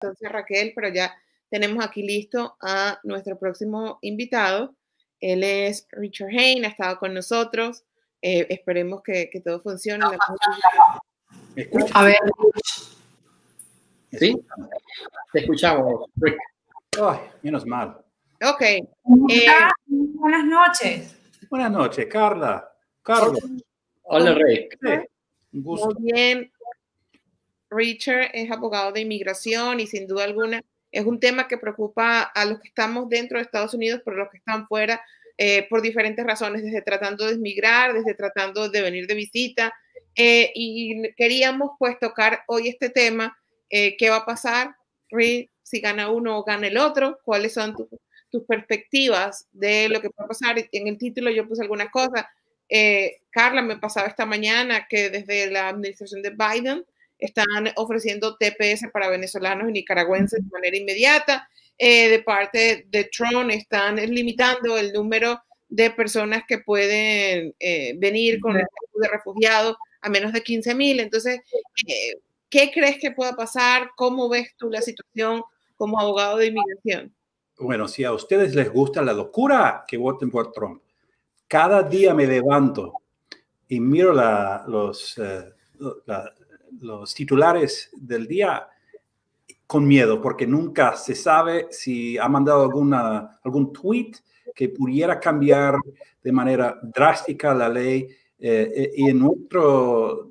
Entonces, Raquel, pero ya tenemos aquí listo a nuestro próximo invitado. Él es Richard Hayne, ha estado con nosotros. Esperemos que todo funcione. ¿Me escuchas? A ver. ¿Sí? Te escuchamos, Rick. Ay, menos mal. Ok. Buenas noches. Buenas noches, Carla. Carlos. Hola, Rick. Un gusto. Muy bien. Richard es abogado de inmigración y sin duda alguna es un tema que preocupa a los que estamos dentro de Estados Unidos, pero los que están fuera por diferentes razones, desde tratando de emigrar, desde tratando de venir de visita. Y queríamos pues tocar hoy este tema, ¿qué va a pasar, Rick, si gana uno o gana el otro? ¿Cuáles son tus perspectivas de lo que puede pasar? En el título yo puse algunas cosas. Carla, me pasaba esta mañana que desde la administración de Biden están ofreciendo TPS para venezolanos y nicaragüenses de manera inmediata. De parte de Trump están limitando el número de personas que pueden venir con el estatus de refugiados a menos de 15,000. Entonces, ¿qué crees que pueda pasar? ¿Cómo ves tú la situación como abogado de inmigración? Bueno, si a ustedes les gusta la locura, que voten por Trump. Cada día me levanto y miro los titulares del día con miedo, porque nunca se sabe si ha mandado algún tweet que pudiera cambiar de manera drástica la ley. Y en nuestro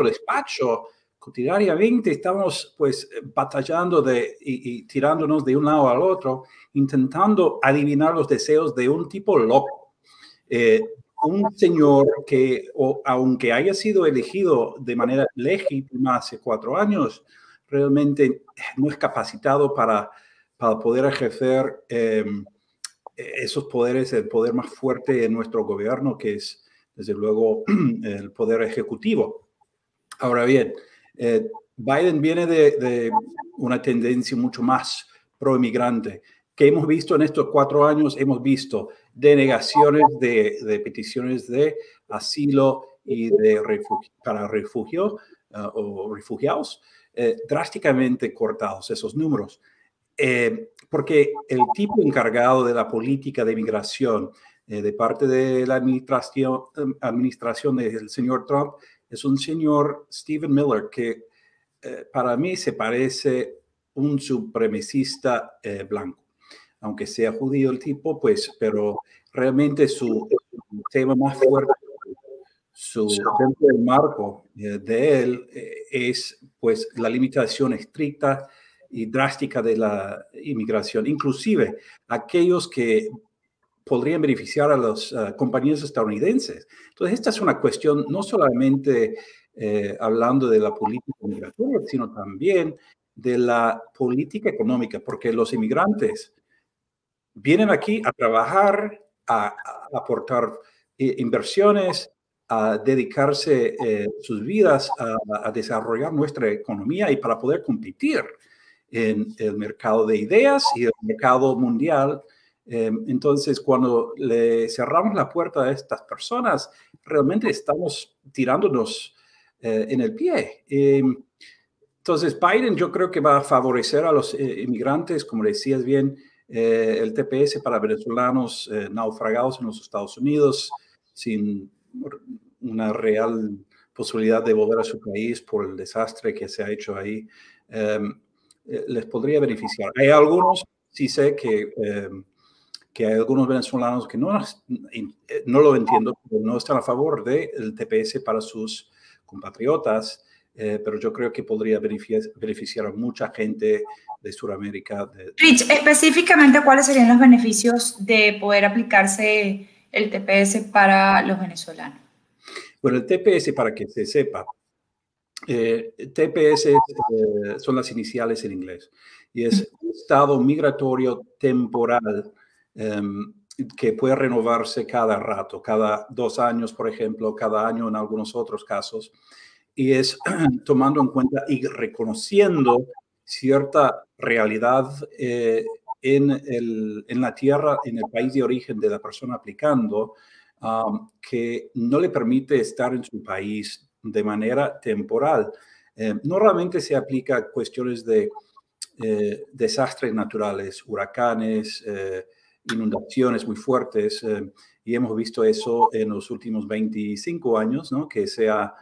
despacho, cotidianamente, estamos pues batallando y tirándonos de un lado al otro, intentando adivinar los deseos de un tipo loco. Un señor que, aunque haya sido elegido de manera legítima hace 4 años, realmente no es capacitado para poder ejercer esos poderes, el poder más fuerte en nuestro gobierno, que es, desde luego, el poder ejecutivo. Ahora bien, Biden viene de una tendencia mucho más pro-inmigrante. Que hemos visto en estos 4 años, hemos visto denegaciones de peticiones de asilo y para refugios o refugiados, drásticamente cortados esos números. Porque el tipo encargado de la política de inmigración de parte de la administración del señor Trump es un señor Stephen Miller que para mí se parece un supremacista blanco. Aunque sea judío el tipo, pues, pero realmente su tema más fuerte, dentro del marco de él, es pues la limitación estricta y drástica de la inmigración, inclusive aquellos que podrían beneficiar a las compañías estadounidenses. Entonces, esta es una cuestión no solamente hablando de la política migratoria, sino también de la política económica, porque los inmigrantes vienen aquí a trabajar, a aportar inversiones, a dedicarse sus vidas a desarrollar nuestra economía y para poder competir en el mercado de ideas y el mercado mundial. Entonces, cuando le cerramos la puerta a estas personas, realmente estamos tirándonos en el pie. Entonces, Biden yo creo que va a favorecer a los inmigrantes, como decías bien, el TPS para venezolanos naufragados en los Estados Unidos sin una real posibilidad de volver a su país por el desastre que se ha hecho ahí, les podría beneficiar. Hay algunos, sí sé que hay algunos venezolanos que no lo entiendo, pero no están a favor del TPS para sus compatriotas, pero yo creo que podría beneficiar a mucha gente de Sudamérica. Rich, específicamente, ¿cuáles serían los beneficios de poder aplicarse el TPS para los venezolanos? Bueno, el TPS, para que se sepa, TPS son las iniciales en inglés y es un estado migratorio temporal que puede renovarse cada rato, cada 2 años, por ejemplo, cada año en algunos otros casos, y es tomando en cuenta y reconociendo cierta realidad en la tierra, en el país de origen de la persona aplicando, que no le permite estar en su país de manera temporal. Normalmente se aplica a cuestiones de desastres naturales, huracanes, inundaciones muy fuertes, y hemos visto eso en los últimos 25 años, ¿no? Que se ha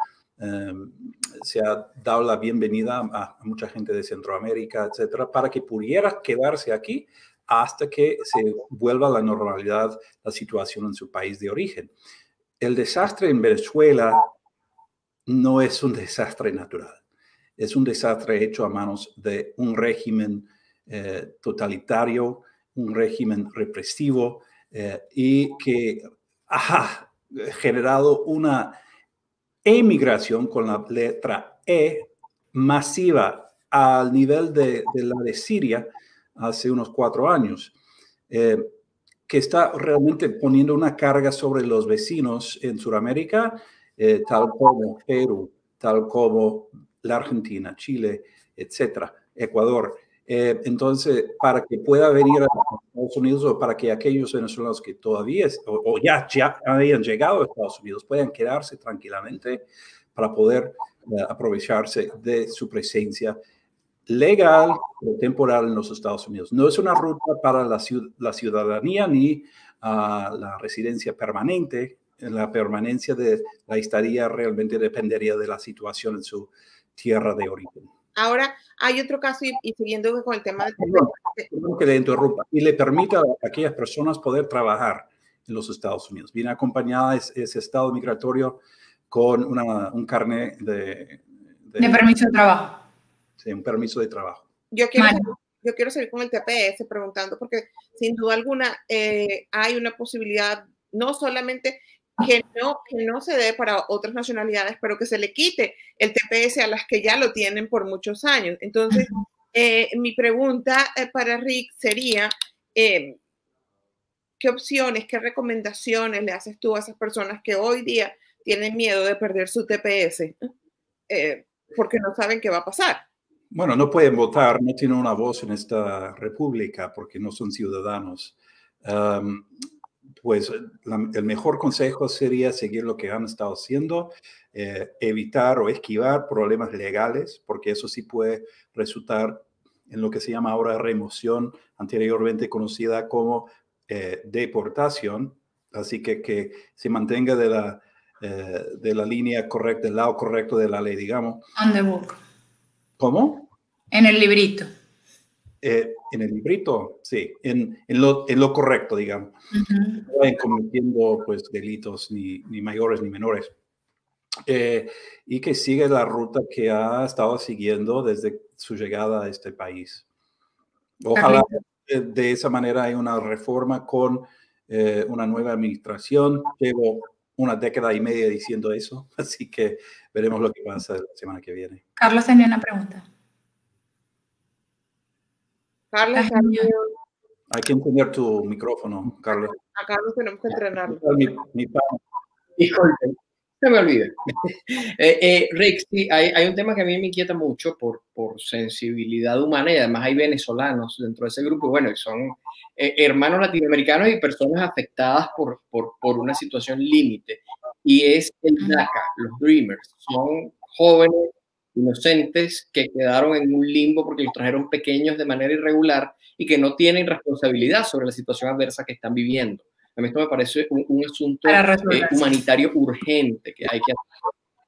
dado la bienvenida a mucha gente de Centroamérica, etcétera, para que pudiera quedarse aquí hasta que se vuelva a la normalidad la situación en su país de origen. El desastre en Venezuela no es un desastre natural, es un desastre hecho a manos de un régimen totalitario, un régimen represivo, y que ha generado una emigración con la letra E masiva al nivel de la de Siria hace unos 4 años, que está realmente poniendo una carga sobre los vecinos en Sudamérica, tal como Perú, tal como la Argentina, Chile, etcétera, Ecuador. Entonces, para que pueda venir a Estados Unidos, o para que aquellos venezolanos que todavía o ya habían llegado a Estados Unidos puedan quedarse tranquilamente para poder aprovecharse de su presencia legal o temporal en los Estados Unidos. No es una ruta para la ciudadanía ni la residencia permanente. La permanencia de la estadía realmente dependería de la situación en su tierra de origen. Ahora, hay otro caso, y siguiendo con el tema del perdón que le interrumpa, y le permita a aquellas personas poder trabajar en los Estados Unidos. Viene acompañada ese estado migratorio con un carnet de permiso de trabajo. Sí, un permiso de trabajo. Yo quiero seguir con el TPS preguntando, porque sin duda alguna hay una posibilidad, no solamente que no se dé para otras nacionalidades, pero que se le quite el TPS a las que ya lo tienen por muchos años. Entonces, mi pregunta para Rick sería, ¿qué opciones, qué recomendaciones le haces tú a esas personas que hoy día tienen miedo de perder su TPS porque no saben qué va a pasar? Bueno, no pueden votar, no tienen una voz en esta república porque no son ciudadanos. Pues el mejor consejo sería seguir lo que han estado haciendo, evitar o esquivar problemas legales, porque eso sí puede resultar en lo que se llama ahora remoción, anteriormente conocida como deportación. Así que se mantenga de la línea correcta, del lado correcto de la ley, digamos. On the book. ¿Cómo? En el librito. En el librito, sí, en lo correcto, digamos. No vayan cometiendo pues, delitos ni mayores ni menores. Y que sigue la ruta que ha estado siguiendo desde su llegada a este país. Ojalá de esa manera hay una reforma con una nueva administración. Llevo una década y media diciendo eso, así que veremos lo que pasa la semana que viene. Carlos tenía una pregunta. Carlos, hay que encender tu micrófono, Carlos. A Carlos tenemos que entrenarlo. Disculpen, se me olvida. Rick, sí, hay un tema que a mí me inquieta mucho por sensibilidad humana, y además hay venezolanos dentro de ese grupo, bueno, son hermanos latinoamericanos y personas afectadas por una situación límite, y es el DACA, los Dreamers. Son jóvenes inocentes que quedaron en un limbo porque los trajeron pequeños de manera irregular y que no tienen responsabilidad sobre la situación adversa que están viviendo. A mí esto me parece un asunto humanitario urgente que hay que hacer.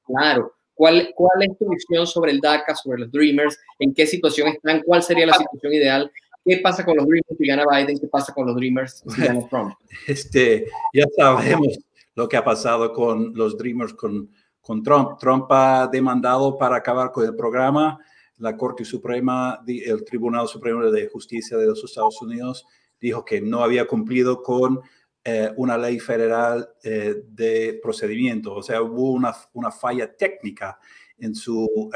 Claro. ¿Cuál es tu visión sobre el DACA, sobre los Dreamers? ¿En qué situación están? ¿Cuál sería la situación ideal? ¿Qué pasa con los Dreamers si gana Biden? ¿Qué pasa con los Dreamers si gana Trump? Ya sabemos lo que ha pasado con los Dreamers con Trump. Trump ha demandado para acabar con el programa. La Corte Suprema, el Tribunal Supremo de Justicia de los Estados Unidos, dijo que no había cumplido con una ley federal de procedimiento. O sea, hubo una falla técnica en su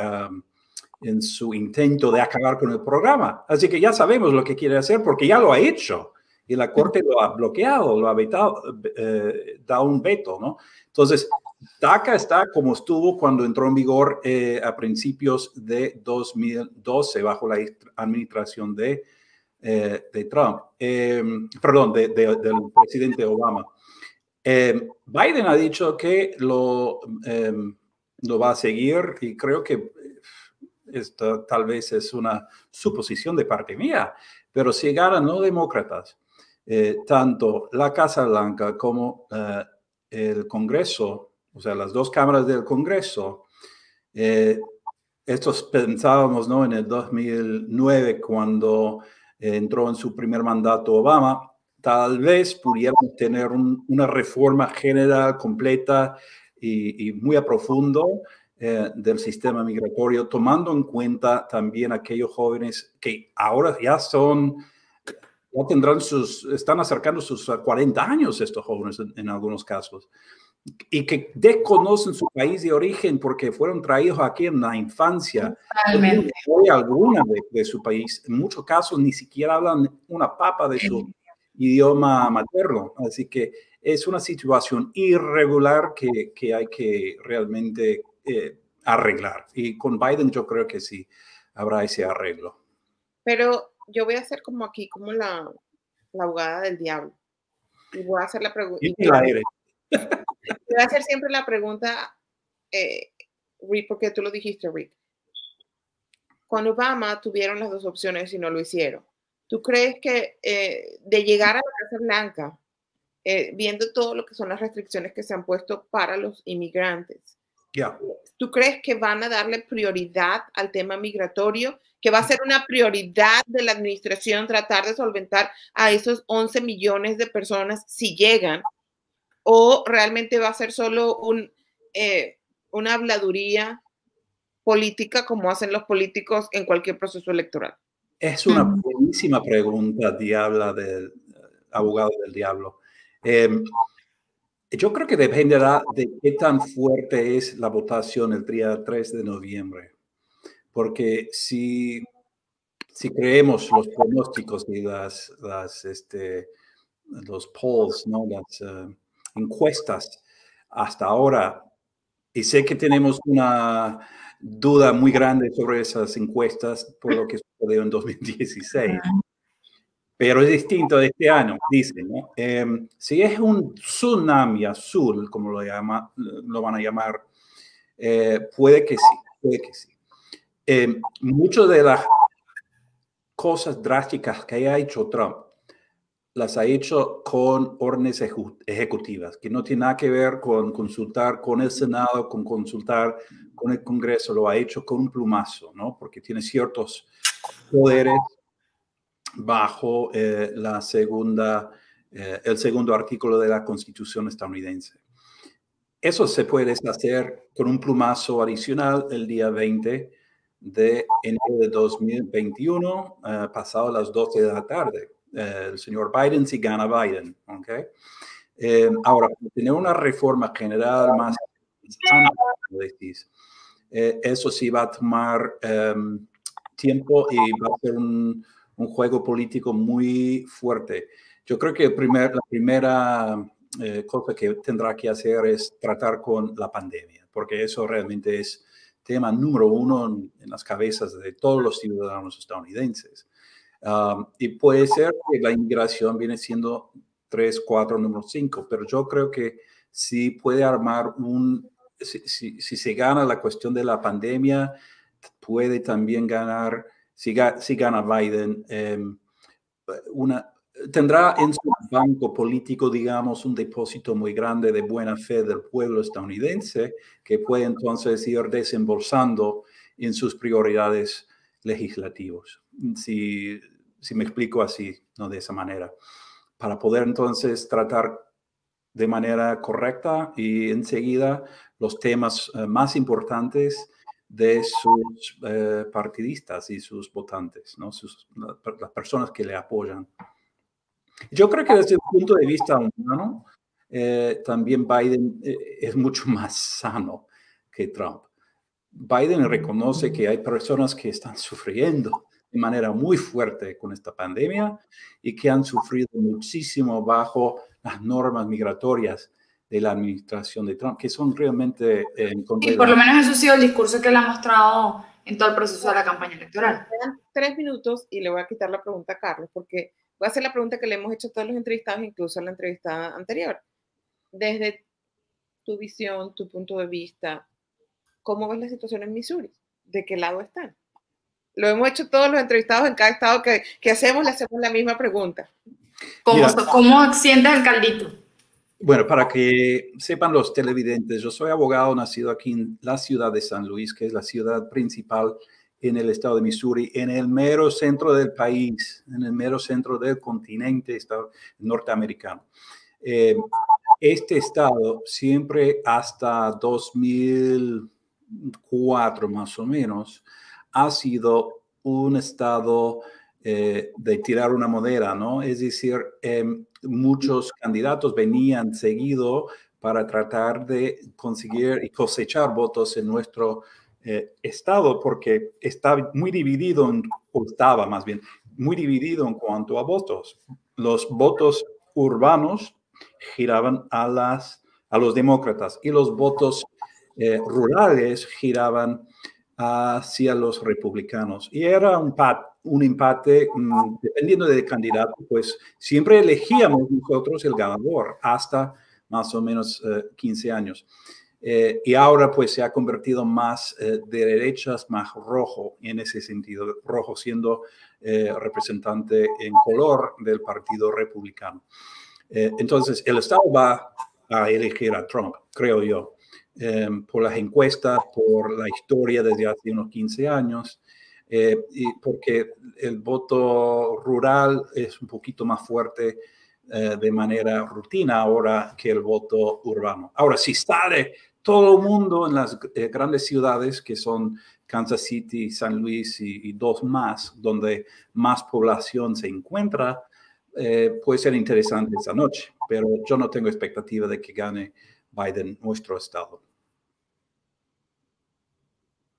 intento de acabar con el programa. Así que ya sabemos lo que quiere hacer porque ya lo ha hecho. Y la Corte lo ha bloqueado, lo ha vetado, da un veto, ¿no? Entonces, DACA está como estuvo cuando entró en vigor a principios de 2012 bajo la administración de Trump, perdón, del presidente Obama. Biden ha dicho que lo va a seguir y creo que esto tal vez es una suposición de parte mía, pero si ganan los demócratas, tanto la Casa Blanca como el Congreso, o sea, las dos cámaras del Congreso, estos pensábamos, ¿no? En el 2009, cuando entró en su primer mandato Obama, tal vez pudiéramos tener una reforma general completa y muy a profundo del sistema migratorio, tomando en cuenta también aquellos jóvenes que ahora ya tendrán están acercando sus 40 años estos jóvenes en algunos casos, y que desconocen su país de origen porque fueron traídos aquí en la infancia. Totalmente. No hay alguna de su país. En muchos casos ni siquiera hablan una papa de su idioma materno. Así que es una situación irregular que hay que realmente arreglar. Y con Biden yo creo que sí habrá ese arreglo. Pero yo voy a hacer como aquí, como la abogada del diablo. Y voy a hacer la pregunta. Voy a hacer siempre la pregunta, Rick, porque tú lo dijiste, Rick. Con Obama tuvieron las dos opciones y no lo hicieron. ¿Tú crees que de llegar a la Casa Blanca, viendo todo lo que son las restricciones que se han puesto para los inmigrantes, ¿tú crees que van a darle prioridad al tema migratorio? ¿Que va a ser una prioridad de la administración tratar de solventar a esos 11 millones de personas si llegan? ¿O realmente va a ser solo una habladuría política como hacen los políticos en cualquier proceso electoral? Es una buenísima pregunta, abogado del diablo. Yo creo que dependerá de qué tan fuerte es la votación el día 3 de noviembre. Porque si creemos los pronósticos y los polls, ¿no? Las encuestas hasta ahora, y sé que tenemos una duda muy grande sobre esas encuestas por lo que sucedió en 2016. Pero es distinto de este año, dicen, ¿no? Si es un tsunami azul, como lo van a llamar, puede que sí. Muchas de las cosas drásticas que ha hecho Trump las ha hecho con órdenes ejecutivas, que no tiene nada que ver con consultar con el Senado, con consultar con el Congreso, lo ha hecho con un plumazo, ¿no? Porque tiene ciertos poderes bajo el segundo artículo de la Constitución estadounidense. Eso se puede hacer con un plumazo adicional el día 20 de enero de 2021, pasado las 12 de la tarde. El señor Biden, si gana Biden, ¿ok? Ahora, tener una reforma general más amplia, eso sí va a tomar tiempo y va a ser un juego político muy fuerte. Yo creo que la primera cosa que tendrá que hacer es tratar con la pandemia, porque eso realmente es tema número uno en las cabezas de todos los ciudadanos estadounidenses. Y puede ser que la inmigración viene siendo 3, 4, número 5, pero yo creo que sí puede armar si se gana la cuestión de la pandemia, puede también ganar, si gana Biden, tendrá en su banco político, digamos, un depósito muy grande de buena fe del pueblo estadounidense que puede entonces ir desembolsando en sus prioridades legislativas. Si me explico así, no de esa manera, para poder entonces tratar de manera correcta y enseguida los temas más importantes de sus partidistas y sus votantes, ¿no? Las personas que le apoyan. Yo creo que desde el punto de vista humano, también Biden es mucho más sano que Trump. Biden reconoce que hay personas que están sufriendo de manera muy fuerte con esta pandemia y que han sufrido muchísimo bajo las normas migratorias de la administración de Trump, que son realmente y por lo menos eso ha sido el discurso que él ha mostrado en todo el proceso de la campaña electoral. Quedan 3 minutos y le voy a quitar la pregunta a Carlos, porque voy a hacer la pregunta que le hemos hecho a todos los entrevistados, incluso en la entrevista anterior. Desde tu visión, tu punto de vista, ¿cómo ves la situación en Missouri? ¿De qué lado están? Lo hemos hecho todos los entrevistados en cada estado que hacemos, le hacemos la misma pregunta. ¿Cómo sientes el caldito? Bueno, para que sepan los televidentes, yo soy abogado nacido aquí en la ciudad de San Luis, que es la ciudad principal en el estado de Missouri, en el mero centro del país, en el mero centro del continente norteamericano. Este estado siempre hasta 2004 más o menos ha sido un estado de tirar una moneda, ¿no? Es decir, muchos candidatos venían seguido para tratar de conseguir y cosechar votos en nuestro estado, porque está muy dividido, estaba más bien, muy dividido en cuanto a votos. Los votos urbanos giraban a los demócratas y los votos rurales giraban hacia los republicanos. Y era un empate, dependiendo del candidato, pues siempre elegíamos nosotros el ganador hasta más o menos 15 años. Y ahora pues se ha convertido más de derechas, más rojo en ese sentido, rojo siendo representante en color del Partido Republicano. Entonces el Estado va a elegir a Trump, creo yo, por las encuestas, por la historia desde hace unos 15 años, y porque el voto rural es un poquito más fuerte de manera rutina ahora que el voto urbano. Ahora, si sale todo el mundo en las grandes ciudades que son Kansas City, San Luis y dos más, donde más población se encuentra, puede ser interesante esa noche, pero yo no tengo expectativa de que gane Biden nuestro estado.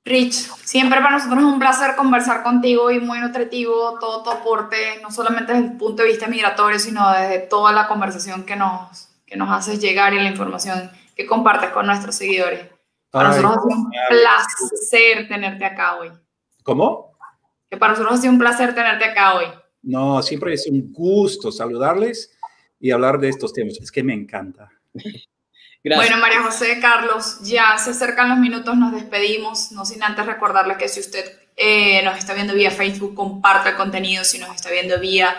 Rich, siempre para nosotros es un placer conversar contigo y muy nutritivo todo tu aporte, no solamente desde el punto de vista migratorio, sino desde toda la conversación que nos haces llegar y la información que compartes con nuestros seguidores. Para nosotros ha sido un placer tenerte acá hoy. ¿Cómo? Que para nosotros ha sido un placer tenerte acá hoy. No, siempre es un gusto saludarles y hablar de estos temas. Es que me encanta. Gracias. Bueno, María José, Carlos, ya se acercan los minutos, nos despedimos, no sin antes recordarle que si usted nos está viendo vía Facebook, comparte el contenido, si nos está viendo vía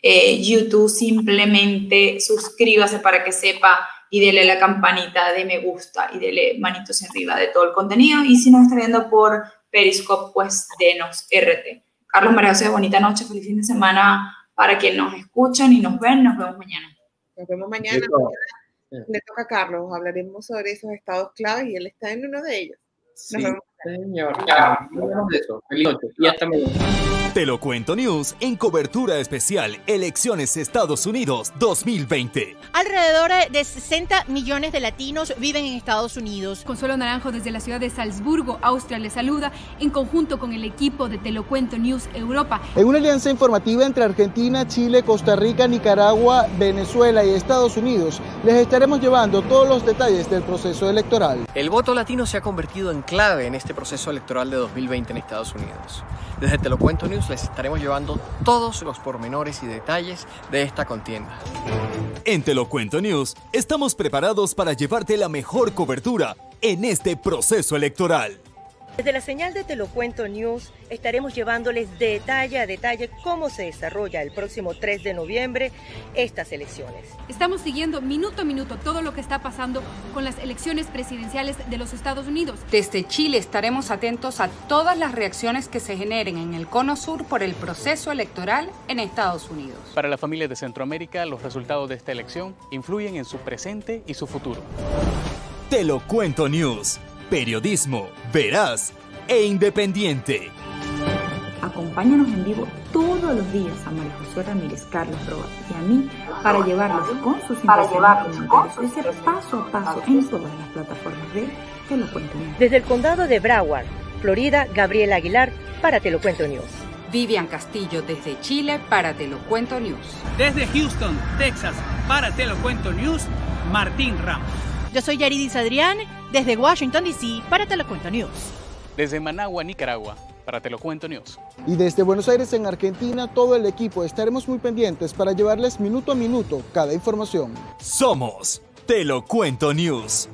YouTube, simplemente suscríbase para que sepa y dele la campanita de me gusta y dele manitos arriba de todo el contenido, y si nos está viendo por Periscope, pues denos RT. Carlos, María José, bonita noche, feliz fin de semana para quienes nos escuchan y nos ven, nos vemos mañana. Nos vemos mañana. Le toca a Carlos, hablaremos sobre esos estados clave y él está en uno de ellos. Sí, señor. Feliz noche y hasta mañana. Te lo cuento News en cobertura especial Elecciones Estados Unidos 2020. Alrededor de 60 millones de latinos viven en Estados Unidos. Consuelo Naranjo desde la ciudad de Salzburgo, Austria, les saluda en conjunto con el equipo de Te lo cuento News Europa. En una alianza informativa entre Argentina, Chile, Costa Rica, Nicaragua, Venezuela y Estados Unidos, les estaremos llevando todos los detalles del proceso electoral. El voto latino se ha convertido en clave en este proceso electoral de 2020 en Estados Unidos. Desde Te lo cuento News les estaremos llevando todos los pormenores y detalles de esta contienda. En Te lo cuento News estamos preparados para llevarte la mejor cobertura en este proceso electoral. Desde la señal de Te lo cuento News estaremos llevándoles detalle a detalle cómo se desarrolla el próximo 3 de noviembre estas elecciones. Estamos siguiendo minuto a minuto todo lo que está pasando con las elecciones presidenciales de los Estados Unidos. Desde Chile estaremos atentos a todas las reacciones que se generen en el Cono Sur por el proceso electoral en Estados Unidos. Para la familia de Centroamérica, los resultados de esta elección influyen en su presente y su futuro. Te lo cuento News. Periodismo veraz e independiente. Acompáñanos en vivo todos los días a María José Ramírez, Carlos Roa y a mí para llevarles con sus impresiones y comentarios ese paso a paso en todas las plataformas de Te lo cuento News. Desde el condado de Broward, Florida, Gabriela Aguilar para Te lo cuento News. Vivian Castillo desde Chile para Te lo cuento News. Desde Houston, Texas para Te lo cuento News, Martín Ramos. Yo soy Yaridis Adrián, desde Washington, D.C. para Te lo cuento News. Desde Managua, Nicaragua, para Te lo cuento News. Y desde Buenos Aires, en Argentina, todo el equipo estaremos muy pendientes para llevarles minuto a minuto cada información. Somos Te lo cuento News.